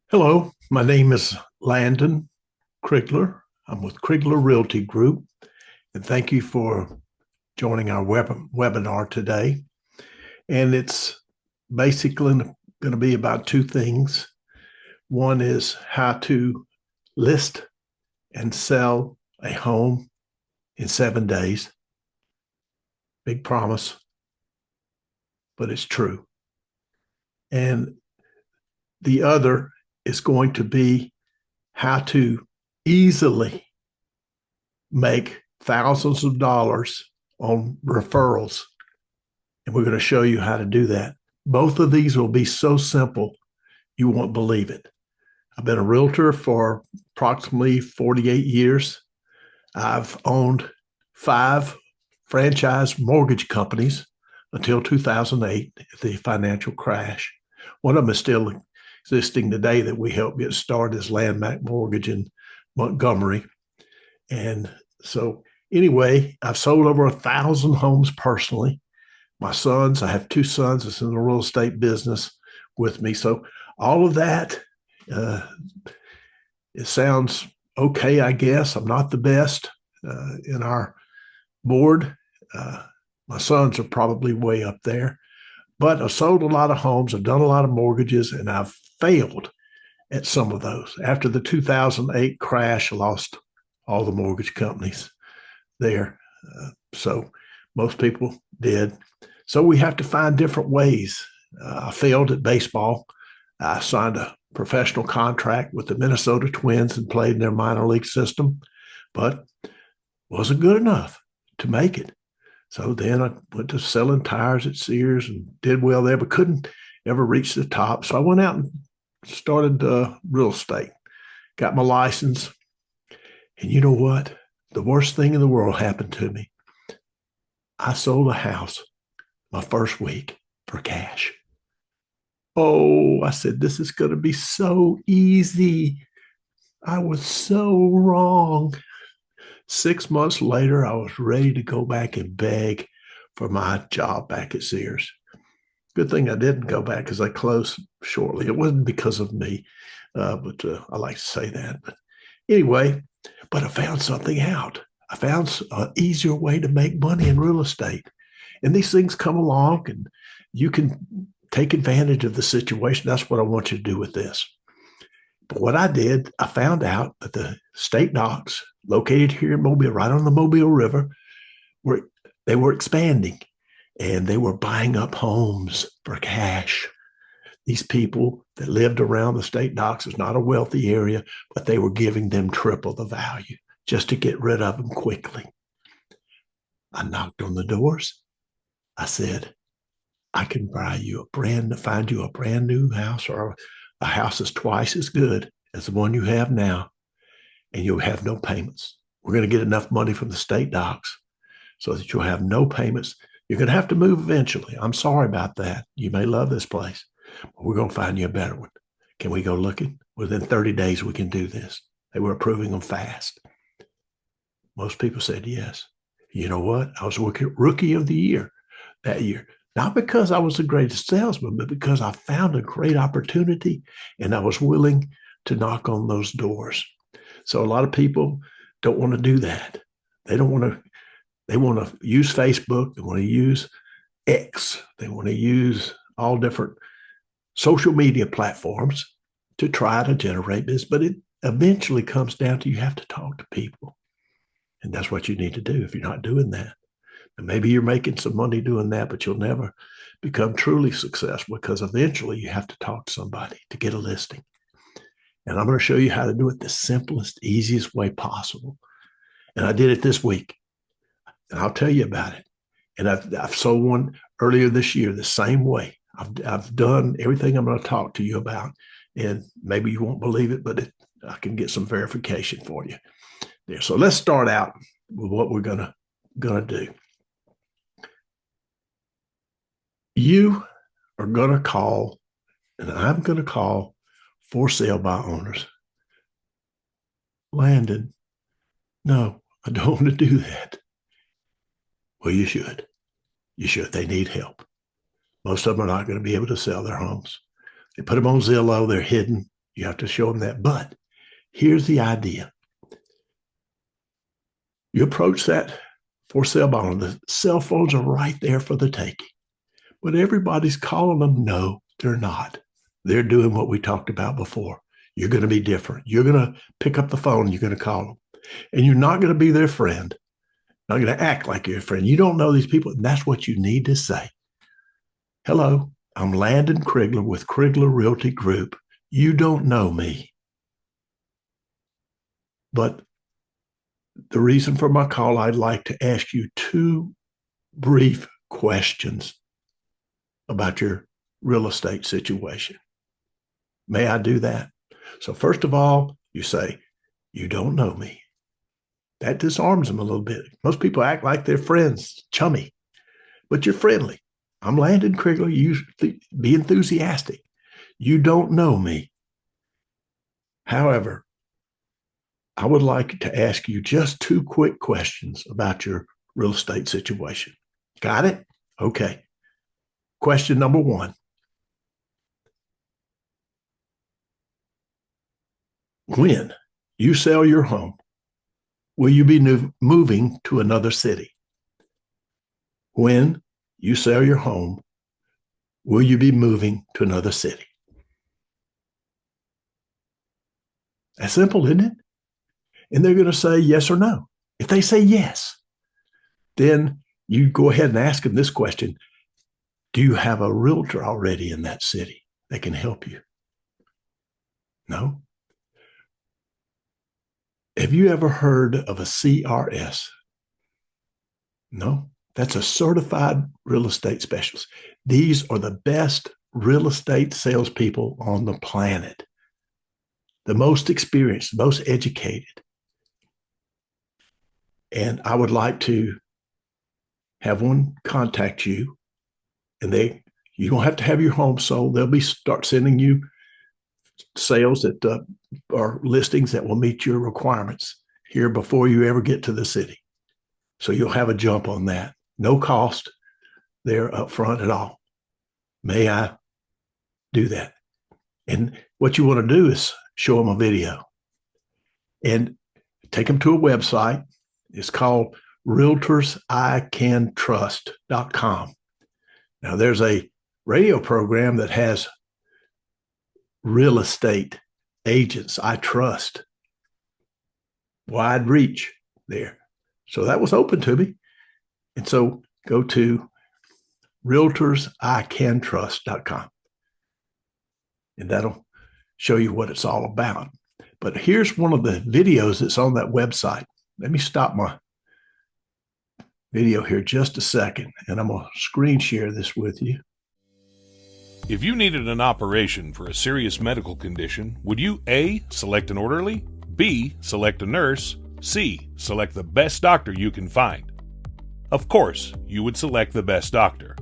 Hello, my name is Landon Krigler. I'm with Krigler Realty Group, and thank you for joining our webinar today. And it's basically going to be about two things. One is how to list and sell a home in 7 days. Big promise, but it's true. And the other is going to be how to easily make thousands of dollars on referrals. And we're going to show you how to do that. Both of these will be so simple, you won't believe it. I've been a realtor for approximately 48 years. I've owned 5 franchise mortgage companies until 2008, the financial crash. One of them is still existing today that we helped get started as Landmark Mortgage in Montgomery. And so anyway, I've sold over 1,000 homes personally. My sons, I have 2 sons that's in the real estate business with me. So all of that, it sounds okay, I guess. I'm not the best in our board. My sons are probably way up there. But I've sold a lot of homes. I've done a lot of mortgages, and I've failed at some of those. After the 2008 crash, I lost all the mortgage companies there. So most people did. So we have to find different ways. I failed at baseball. I signed a professional contract with the Minnesota Twins and played in their minor league system, but wasn't good enough to make it. So then I went to selling tires at Sears and did well there, but couldn't ever reach the top. So I went out and started real estate, got my license. And you know what? The worst thing in the world happened to me. I sold a house my first week for cash. Oh, I said, this is going to be so easy. I was so wrong. 6 months later, I was ready to go back and beg for my job back at Sears. Good thing I didn't go back because I closed shortly. It wasn't because of me, but I like to say that. But anyway, but I found something out. I found an easier way to make money in real estate. And these things come along and you can take advantage of the situation. That's what I want you to do with this. But what I did, I found out that the state docks located here in Mobile, right on the Mobile River, they were expanding and they were buying up homes for cash. These people that lived around the state docks is not a wealthy area, but they were giving them triple the value just to get rid of them quickly. I knocked on the doors. I said, I can find you a brand new house or a house that's twice as good as the one you have now, and you'll have no payments. We're going to get enough money from the state docks so that you'll have no payments. You're going to have to move eventually. I'm sorry about that. You may love this place, but we're going to find you a better one. Can we go looking? Within 30 days, we can do this. They were approving them fast. Most people said yes. You know what? I was rookie of the year that year. Not because I was the greatest salesman, but because I found a great opportunity and I was willing to knock on those doors. So a lot of people don't want to do that. They want to use Facebook. They want to use X. They want to use all different social media platforms to try to generate this. But it eventually comes down to you have to talk to people. And that's what you need to do if you're not doing that. And maybe you're making some money doing that, but you'll never become truly successful because eventually you have to talk to somebody to get a listing. And I'm going to show you how to do it the simplest, easiest way possible. And I did it this week. And I'll tell you about it. And I've sold one earlier this year the same way. I've done everything I'm going to talk to you about. And maybe you won't believe it, but I can get some verification for you there. So let's start out with what we're going to do. You are going to call, and I'm going to call for sale by owners. Landon, no, I don't want to do that. Well, you should. You should. They need help. Most of them are not going to be able to sell their homes. They put them on Zillow. They're hidden. You have to show them that. But here's the idea. You approach that for sale by owner. The cell phones are right there for the taking. But everybody's calling them. No, they're not. They're doing what we talked about before. You're going to be different. You're going to pick up the phone and you're going to call them. And you're not going to be their friend. Not going to act like you're a friend. You don't know these people. And that's what you need to say. Hello, I'm Landon Krigler with Krigler Realty Group. You don't know me. But the reason for my call, I'd like to ask you 2 brief questions about your real estate situation. May I do that? So first of all, you say, you don't know me. That disarms them a little bit. Most people act like they're friends, chummy, but you're friendly. I'm Landon Krigler. You be enthusiastic. You don't know me. However, I would like to ask you just 2 quick questions about your real estate situation. Got it? Okay. Question number 1. When you sell your home, will you be moving to another city? When you sell your home, will you be moving to another city? That's simple, isn't it? And they're going to say yes or no. If they say yes, then you go ahead and ask them this question. Do you have a realtor already in that city that can help you? No. Have you ever heard of a CRS? No. That's a certified real estate specialist. These are the best real estate salespeople on the planet, the most experienced, the most educated. And I would like to have one contact you, and you don't have to have your home sold. They'll start sending you sales that are listings that will meet your requirements here before you ever get to the city. So you'll have a jump on that. No cost there up front at all. May I do that? And what you want to do is show them a video and take them to a website. It's called realtorsicantrust.com. Now, there's a radio program that has real estate agents I trust, wide reach there. So that was open to me. And so go to realtorsicantrust.com, and that'll show you what it's all about. But here's one of the videos that's on that website. Let me stop my video here just a second, and I'm going to screen share this with you. If you needed an operation for a serious medical condition, would you A, select an orderly, B, select a nurse, C, select the best doctor you can find? Of course, you would select the best doctor.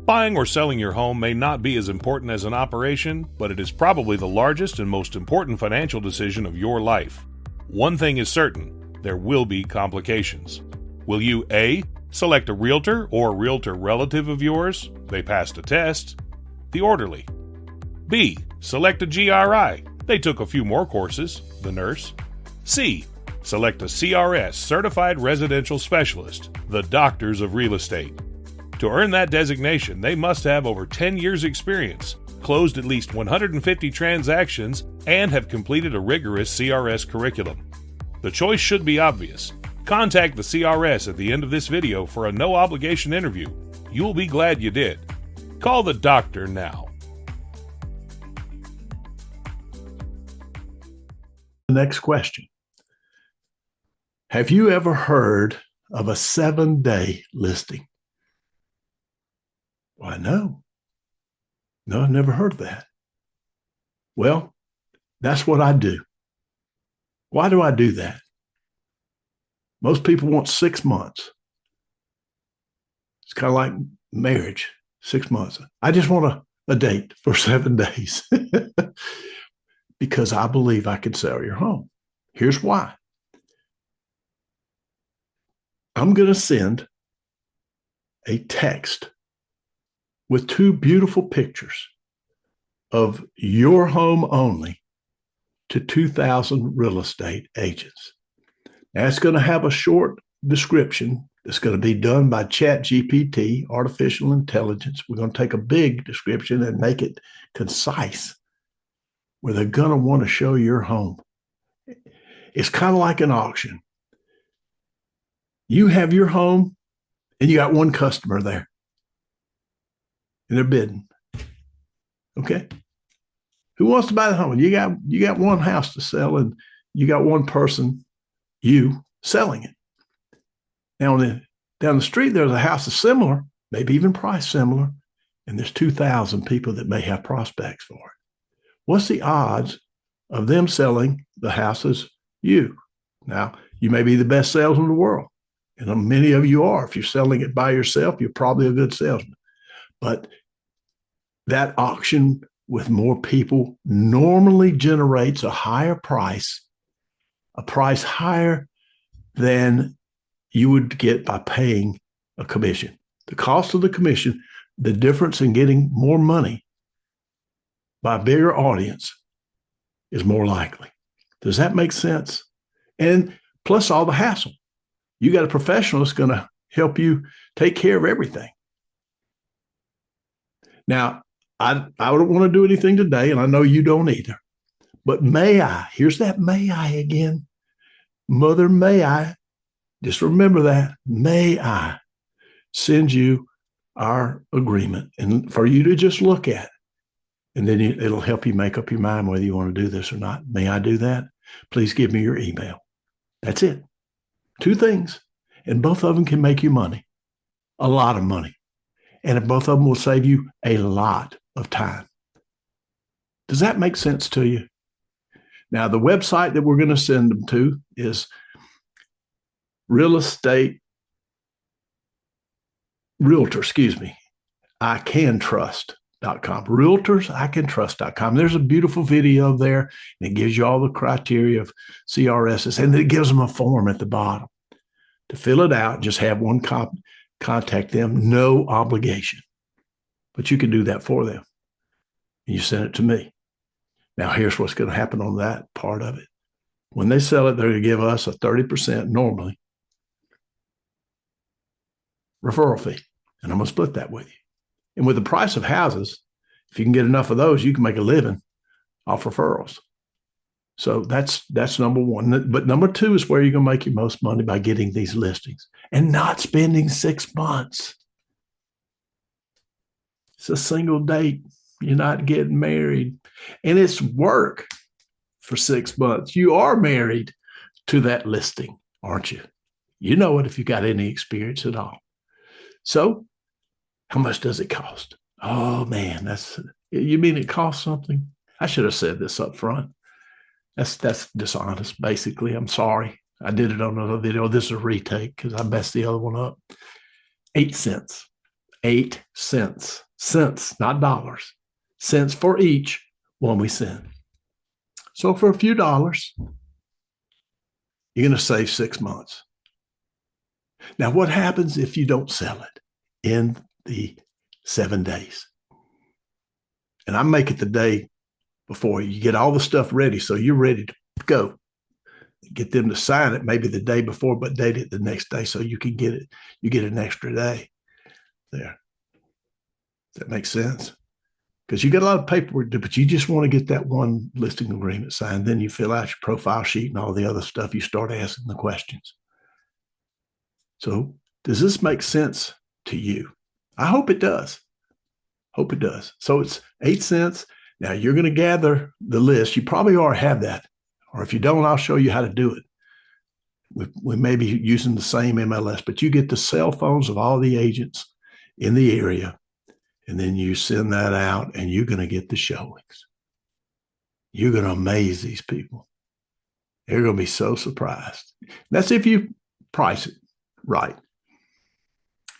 Buying or selling your home may not be as important as an operation, but it is probably the largest and most important financial decision of your life. One thing is certain, there will be complications. Will you A, select a realtor or realtor relative of yours? They passed a test. The orderly. B, select a GRI. They took a few more courses. The nurse. C, select a CRS, Certified Residential Specialist, the doctors of real estate. To earn that designation, they must have over 10 years' experience, closed at least 150 transactions, and have completed a rigorous CRS curriculum. The choice should be obvious. Contact the CRS at the end of this video for a no-obligation interview. You'll be glad you did. Call the doctor now. The next question. Have you ever heard of a 7-day listing? Why, no. No, I've never heard of that. Well, that's what I do. Why do I do that? Most people want 6 months. It's kind of like marriage, 6 months. I just want a date for 7 days because I believe I can sell your home. Here's why. I'm going to send a text with 2 beautiful pictures of your home only to 2,000 real estate agents. Now, it's going to have a short description. It's going to be done by ChatGPT, artificial intelligence. We're going to take a big description and make it concise, where they're going to want to show your home. It's kind of like an auction. You have your home and you got one customer there and they're bidding. Okay. Who wants to buy the home? You got one house to sell and you got one person, you selling it. Now, down the street, there's a house that's similar, maybe even priced similar, and there's 2,000 people that may have prospects for it. What's the odds of them selling the house as you? Now, you may be the best salesman in the world, and many of you are. If you're selling it by yourself, you're probably a good salesman. But that auction with more people normally generates a higher price, a price higher than you would get by paying a commission. The cost of the commission, the difference in getting more money by a bigger audience is more likely. Does that make sense? And plus all the hassle. You got a professional that's going to help you take care of everything. Now, I don't want to do anything today, and I know you don't either. But may I, here's that may I again. Mother, may I, just remember that, may I send you our agreement and for you to just look at it. And then it'll help you make up your mind whether you want to do this or not. May I do that? Please give me your email. That's it. 2 things. And both of them can make you money, a lot of money. And both of them will save you a lot of time. Does that make sense to you? Now, the website that we're going to send them to is realtor, icantrust.com. Realtorsicantrust.com. There's a beautiful video there, and it gives you all the criteria of CRSs, and it gives them a form at the bottom. To fill it out, just have one contact them, no obligation. But you can do that for them. And you send it to me. Now, here's what's going to happen on that part of it. When they sell it, they're going to give us a 30% normally referral fee. And I'm going to split that with you. And with the price of houses, if you can get enough of those, you can make a living off referrals. So that's number one. But number 2 is where you're going to make your most money by getting these listings and not spending 6 months. It's a single date. You're not getting married. And it's work for 6 months. You are married to that listing, aren't you? You know it if you got any experience at all. So how much does it cost? Oh, man, you mean it costs something? I should have said this up front. That's dishonest, basically. I'm sorry. I did it on another video. This is a retake because I messed the other one up. 8 cents. 8 cents. Cents, not dollars. Cents for each one we send. So for a few dollars, you're going to save 6 months. Now, what happens if you don't sell it in the 7 days? And I make it the day before. You get all the stuff ready, so you're ready to go. Get them to sign it maybe the day before, but date it the next day so you can get it. You get an extra day there. Does that make sense? Because you got a lot of paperwork to do, but you just want to get that one listing agreement signed. Then you fill out your profile sheet and all the other stuff. You start asking the questions. So does this make sense to you? I hope it does. Hope it does. So it's 8 cents. Now you're going to gather the list. You probably already have that. Or if you don't, I'll show you how to do it. We may be using the same MLS, but you get the cell phones of all the agents in the area. And then you send that out and you're going to get the showings. You're going to amaze these people. They're going to be so surprised. That's if you price it right.